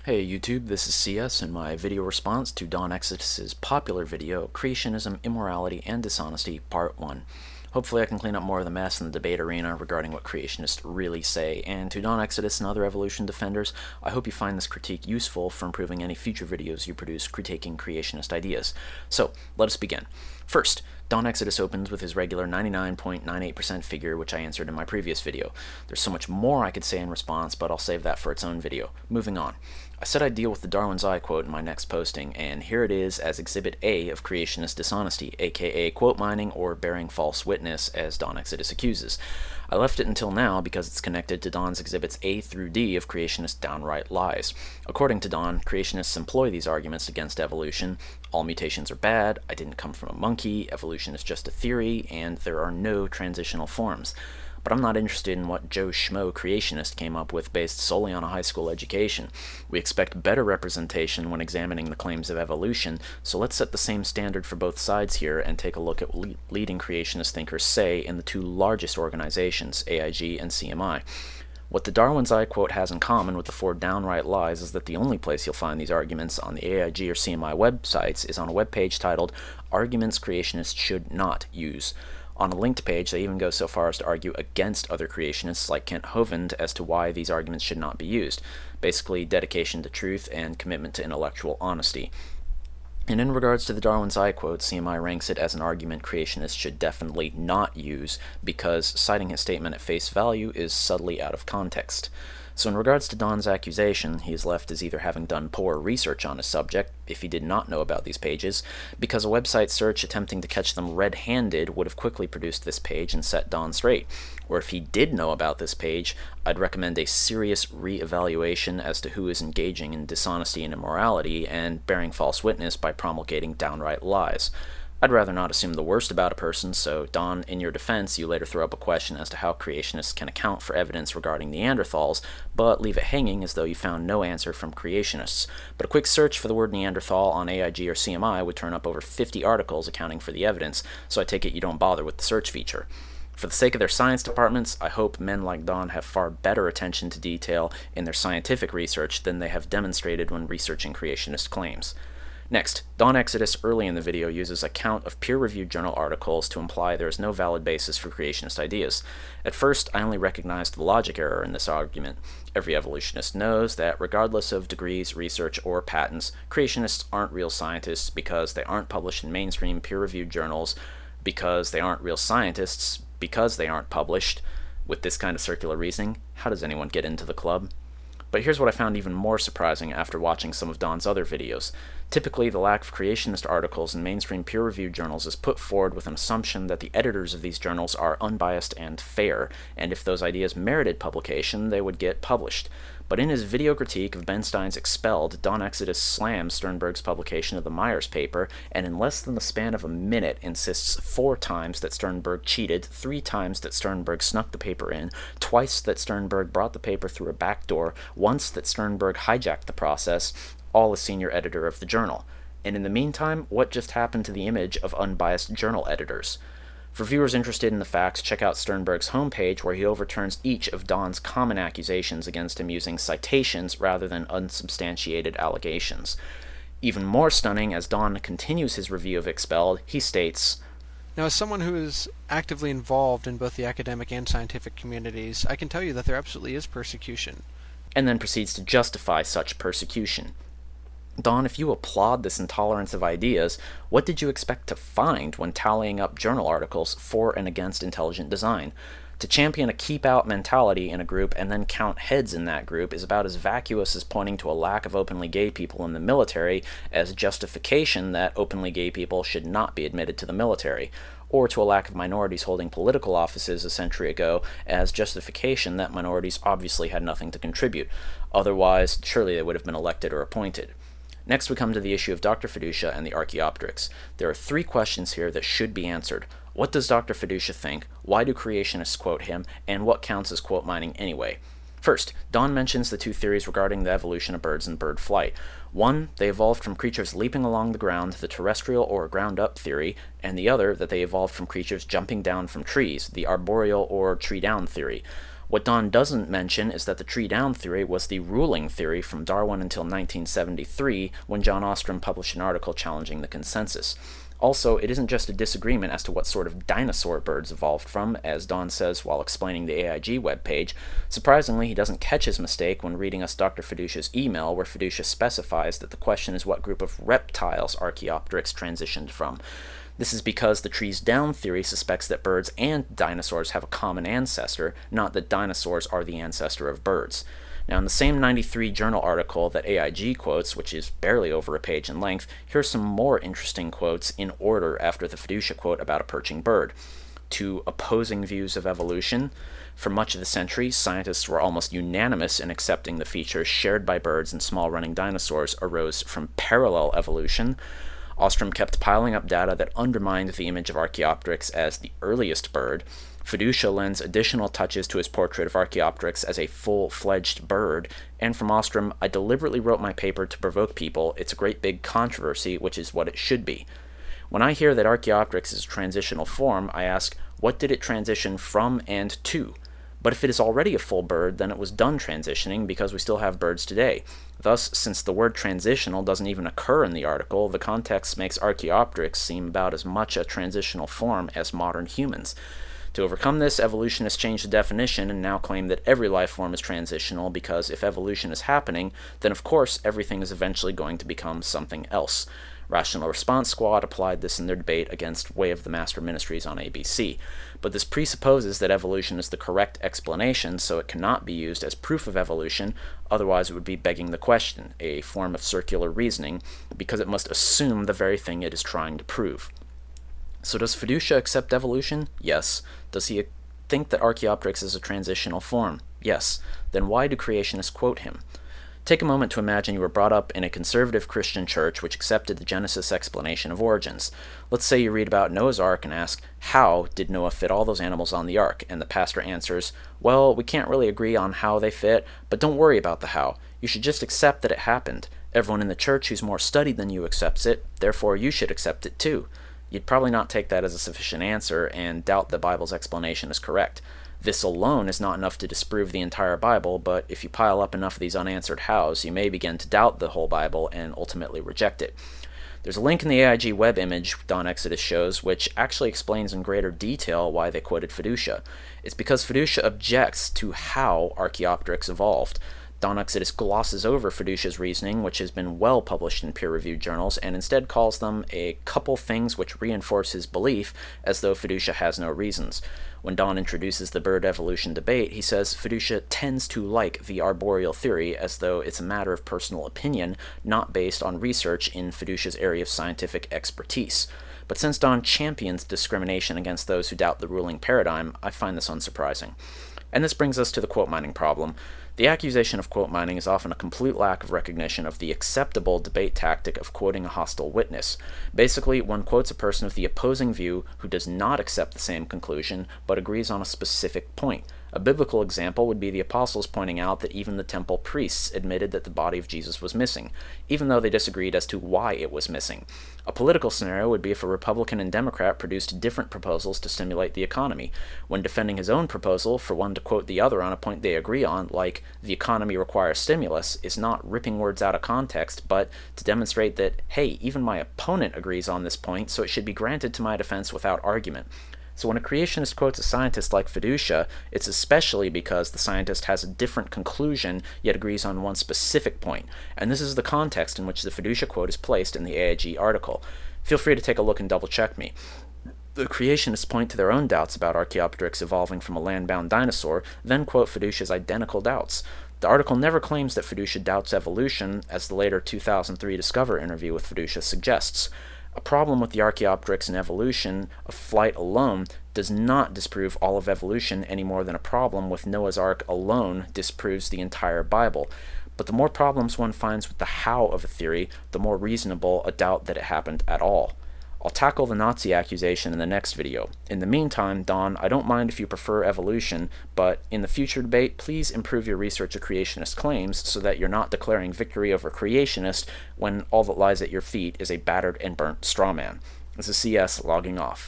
Hey YouTube, this is CS in my video response to Don Exodus's popular video, Creationism, Immorality, and Dishonesty, Part 1. Hopefully I can clean up more of the mess in the debate arena regarding what creationists really say, and to Don Exodus and other evolution defenders, I hope you find this critique useful for improving any future videos you produce critiquing creationist ideas. So, let us begin. First, Don Exodus opens with his regular 99.98% figure, which I answered in my previous video. There's so much more I could say in response, but I'll save that for its own video. Moving on. I said I'd deal with the Darwin's Eye quote in my next posting, and here it is as Exhibit A of Creationist Dishonesty, aka quote mining or bearing false witness, as Don Exodus accuses. I left it until now because it's connected to Don's Exhibits A through D of creationist downright lies. According to Don, creationists employ these arguments against evolution. All mutations are bad, I didn't come from a monkey, evolution is just a theory, and there are no transitional forms. But I'm not interested in what Joe Schmo creationist came up with based solely on a high school education. We expect better representation when examining the claims of evolution, so let's set the same standard for both sides here and take a look at what leading creationist thinkers say in the two largest organizations, AIG and CMI. What the Darwin's Eye quote has in common with the four downright lies is that the only place you'll find these arguments on the AIG or CMI websites is on a webpage titled Arguments Creationists Should Not Use. On a linked page, they even go so far as to argue against other creationists like Kent Hovind as to why these arguments should not be used. Basically, dedication to truth and commitment to intellectual honesty. And in regards to the Darwin's Eye quote, CMI ranks it as an argument creationists should definitely not use because citing his statement at face value is subtly out of context. So in regards to Don's accusation, he is left as either having done poor research on his subject, if he did not know about these pages, because a website search attempting to catch them red-handed would have quickly produced this page and set Don straight, or if he did know about this page, I'd recommend a serious re-evaluation as to who is engaging in dishonesty and immorality and bearing false witness by promulgating downright lies. I'd rather not assume the worst about a person, so Don, in your defense, you later throw up a question as to how creationists can account for evidence regarding Neanderthals, but leave it hanging as though you found no answer from creationists. But a quick search for the word Neanderthal on AIG or CMI would turn up over 50 articles accounting for the evidence, so I take it you don't bother with the search feature. For the sake of their science departments, I hope men like Don have far better attention to detail in their scientific research than they have demonstrated when researching creationist claims. Next, Don Exodus early in the video uses a count of peer-reviewed journal articles to imply there is no valid basis for creationist ideas. At first, I only recognized the logic error in this argument. Every evolutionist knows that regardless of degrees, research, or patents, creationists aren't real scientists because they aren't published in mainstream peer-reviewed journals, because they aren't real scientists, because they aren't published. With this kind of circular reasoning, how does anyone get into the club? But here's what I found even more surprising after watching some of Don's other videos. Typically, the lack of creationist articles in mainstream peer-reviewed journals is put forward with an assumption that the editors of these journals are unbiased and fair, and if those ideas merited publication, they would get published. But in his video critique of Ben Stein's Expelled, Don Exodus slams Sternberg's publication of the Myers paper, and in less than the span of a minute insists 4 times that Sternberg cheated, 3 times that Sternberg snuck the paper in, twice that Sternberg brought the paper through a back door, once that Sternberg hijacked the process, all as senior editor of the journal. And in the meantime, what just happened to the image of unbiased journal editors? For viewers interested in the facts, check out Sternberg's homepage where he overturns each of Don's common accusations against him using citations rather than unsubstantiated allegations. Even more stunning, as Don continues his review of Expelled, he states, Now, as someone who is actively involved in both the academic and scientific communities, I can tell you that there absolutely is persecution. And then proceeds to justify such persecution. Don, if you applaud this intolerance of ideas, what did you expect to find when tallying up journal articles for and against intelligent design? To champion a keep-out mentality in a group and then count heads in that group is about as vacuous as pointing to a lack of openly gay people in the military as justification that openly gay people should not be admitted to the military, or to a lack of minorities holding political offices a century ago as justification that minorities obviously had nothing to contribute. Otherwise, surely they would have been elected or appointed. Next, we come to the issue of Dr. Fiducia and the Archaeopteryx. There are 3 questions here that should be answered. What does Dr. Fiducia think? Why do creationists quote him? And what counts as quote mining anyway? First, Don mentions the 2 theories regarding the evolution of birds and bird flight. One, they evolved from creatures leaping along the ground, the terrestrial or ground-up theory, and the other, that they evolved from creatures jumping down from trees, the arboreal or tree-down theory. What Don doesn't mention is that the tree down theory was the ruling theory from Darwin until 1973, when John Ostrom published an article challenging the consensus. Also, it isn't just a disagreement as to what sort of dinosaur birds evolved from, as Don says while explaining the AIG webpage. Surprisingly, he doesn't catch his mistake when reading us Dr. Fiducia's email, where Fiducia specifies that the question is what group of reptiles Archaeopteryx transitioned from. This is because the trees down theory suspects that birds and dinosaurs have a common ancestor, not that dinosaurs are the ancestor of birds. Now, in the same 93 journal article that AIG quotes, which is barely over a page in length, here's some more interesting quotes in order after the Fiducia quote about a perching bird. To opposing views of evolution. For much of the century, scientists were almost unanimous in accepting the features shared by birds and small running dinosaurs arose from parallel evolution. Ostrom kept piling up data that undermined the image of Archaeopteryx as the earliest bird. Fiducia lends additional touches to his portrait of Archaeopteryx as a full-fledged bird, and from Ostrom, I deliberately wrote my paper to provoke people. It's a great big controversy, which is what it should be. When I hear that Archaeopteryx is a transitional form, I ask, what did it transition from and to? But if it is already a full bird, then it was done transitioning because we still have birds today. Thus, since the word transitional doesn't even occur in the article, the context makes Archaeopteryx seem about as much a transitional form as modern humans. To overcome this, evolutionists changed the definition and now claim that every life form is transitional because if evolution is happening, then of course everything is eventually going to become something else. Rational Response Squad applied this in their debate against Way of the Master Ministries on ABC. But this presupposes that evolution is the correct explanation, so it cannot be used as proof of evolution, otherwise it would be begging the question, a form of circular reasoning, because it must assume the very thing it is trying to prove. So does Fiducia accept evolution? Yes. Does he think that Archaeopteryx is a transitional form? Yes. Then why do creationists quote him? Take a moment to imagine you were brought up in a conservative Christian church which accepted the Genesis explanation of origins. Let's say you read about Noah's Ark and ask, how did Noah fit all those animals on the ark? And the pastor answers, well, we can't really agree on how they fit, but don't worry about the how. You should just accept that it happened. Everyone in the church who's more studied than you accepts it, therefore you should accept it too. You'd probably not take that as a sufficient answer and doubt the Bible's explanation is correct. This alone is not enough to disprove the entire Bible, but if you pile up enough of these unanswered hows, you may begin to doubt the whole Bible and ultimately reject it. There's a link in the AIG web image Don Exodus shows, which actually explains in greater detail why they quoted Fiducia. It's because Fiducia objects to how Archaeopteryx evolved. Don Exodus glosses over Fiducia's reasoning, which has been well published in peer-reviewed journals, and instead calls them a couple things which reinforce his belief, as though Fiducia has no reasons. When Don introduces the bird evolution debate, he says Fiducia tends to like the arboreal theory, as though it's a matter of personal opinion, not based on research in Fiducia's area of scientific expertise. But since Don champions discrimination against those who doubt the ruling paradigm, I find this unsurprising. And this brings us to the quote mining problem. The accusation of quote mining is often a complete lack of recognition of the acceptable debate tactic of quoting a hostile witness. Basically, one quotes a person of the opposing view who does not accept the same conclusion, but agrees on a specific point. A biblical example would be the apostles pointing out that even the temple priests admitted that the body of Jesus was missing, even though they disagreed as to why it was missing. A political scenario would be if a Republican and Democrat produced different proposals to stimulate the economy. When defending his own proposal, for one to quote the other on a point they agree on, like, the economy requires stimulus, is not ripping words out of context, but to demonstrate that, hey, even my opponent agrees on this point, so it should be granted to my defense without argument. So when a creationist quotes a scientist like Fiducia, it's especially because the scientist has a different conclusion, yet agrees on one specific point, and this is the context in which the Fiducia quote is placed in the AIG article. Feel free to take a look and double-check me. The creationists point to their own doubts about Archaeopteryx evolving from a land-bound dinosaur, then quote Fiducia's identical doubts. The article never claims that Fiducia doubts evolution, as the later 2003 Discover interview with Fiducia suggests. A problem with the Archaeopteryx and evolution of flight alone does not disprove all of evolution any more than a problem with Noah's Ark alone disproves the entire Bible. But the more problems one finds with the how of a theory, the more reasonable a doubt that it happened at all. I'll tackle the Nazi accusation in the next video. In the meantime, Don, I don't mind if you prefer evolution, but in the future debate, please improve your research of creationist claims so that you're not declaring victory over creationist when all that lies at your feet is a battered and burnt straw man. This is CS logging off.